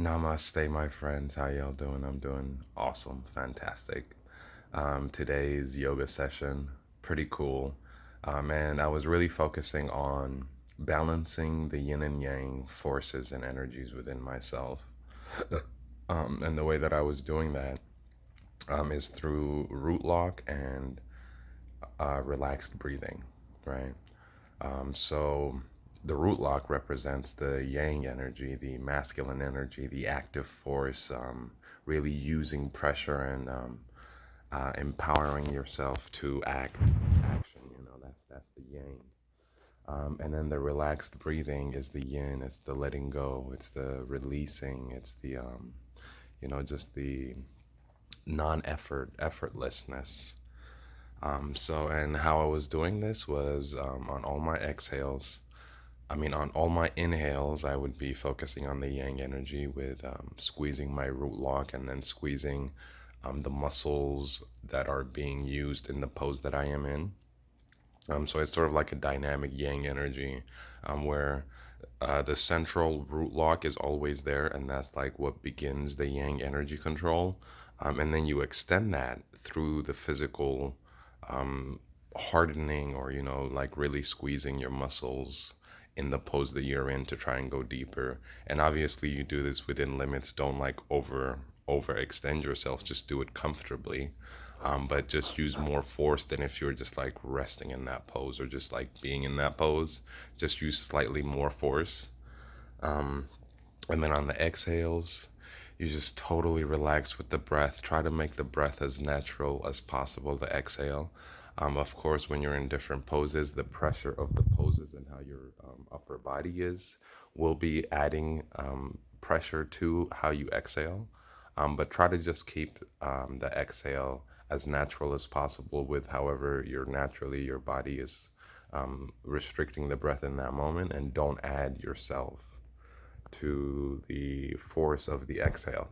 Namaste, my friends. How y'all doing? I'm doing awesome, fantastic. Today's yoga session, pretty cool. And I was really focusing on balancing the yin and yang forces and energies within myself. And the way that I was doing that is through root lock and relaxed breathing, right? So the root lock represents the yang energy, the masculine energy, the active force, really using pressure and empowering yourself to action. That's the yang. And then the relaxed breathing is the yin. It's the letting go. It's the releasing. It's the just the effortlessness. And how I was doing this was on all my exhales. On all my inhales, I would be focusing on the yang energy with squeezing my root lock and then squeezing the muscles that are being used in the pose that I am in. So it's sort of like a dynamic yang energy where the central root lock is always there, and that's like what begins the yang energy control. And then you extend that through the physical hardening or, like really squeezing your muscles in the pose that you're in to try and go deeper. And obviously, you do this within limits. Don't like overextend yourself. Just do it comfortably. But just use more force than if you're just like resting in that pose or just like being in that pose. Just use slightly more force. And then on the exhales, you just totally relax with the breath. Try to make the breath as natural as possible, the exhale. Of course, when you're in different poses, the pressure of the poses and how your upper body is will be adding pressure to how you exhale. But try to just keep the exhale as natural as possible with however your body is restricting the breath in that moment, and don't add yourself to the force of the exhale.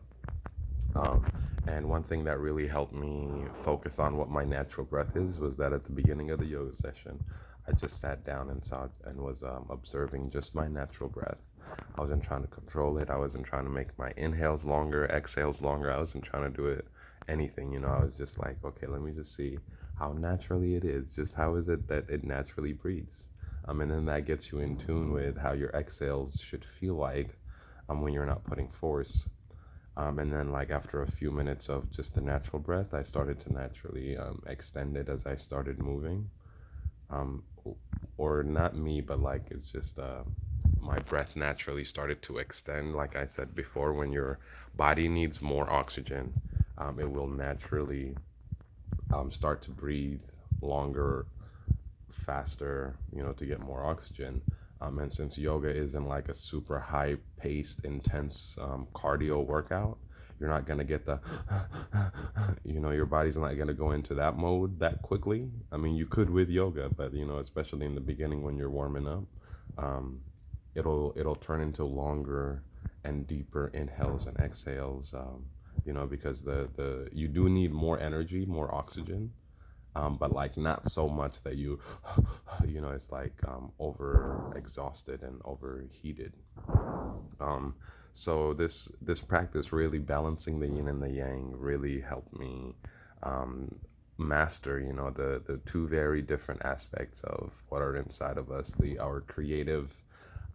Um, and one thing that really helped me focus on what my natural breath is was that at the beginning of the yoga session, I just sat down and saw and was observing just my natural breath. I wasn't trying to control it. I wasn't trying to make my inhales longer, exhales longer. I wasn't trying to do it anything. I was just like, okay, let me just see how naturally it is. Just how is it that it naturally breathes? And then that gets you in tune with how your exhales should feel like when you're not putting force. And then, like, after a few minutes of just the natural breath, I started to naturally extend it as I started moving. Um, or not me, but like it's just my breath naturally started to extend. Like I said before, when your body needs more oxygen, it will naturally start to breathe longer, faster, to get more oxygen. And since yoga isn't like a super high paced, intense cardio workout, you're not going to get the, your body's not going to go into that mode that quickly. You could with yoga, but, especially in the beginning when you're warming up, um, it'll turn into longer and deeper inhales and exhales, because you do need more energy, more oxygen, but like not so much that it's like over exhausted and overheated. Um, so this practice, really balancing the yin and the yang, really helped me um, master, the two very different aspects of what are inside of us, the our creative,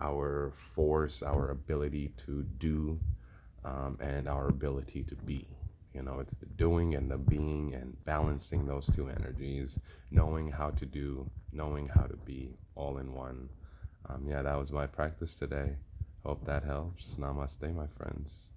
our force, our ability to do, and our ability to be. It's the doing and the being and balancing those two energies, knowing how to do, knowing how to be, all in one. Yeah, that was my practice today. Hope that helps. Namaste, my friends.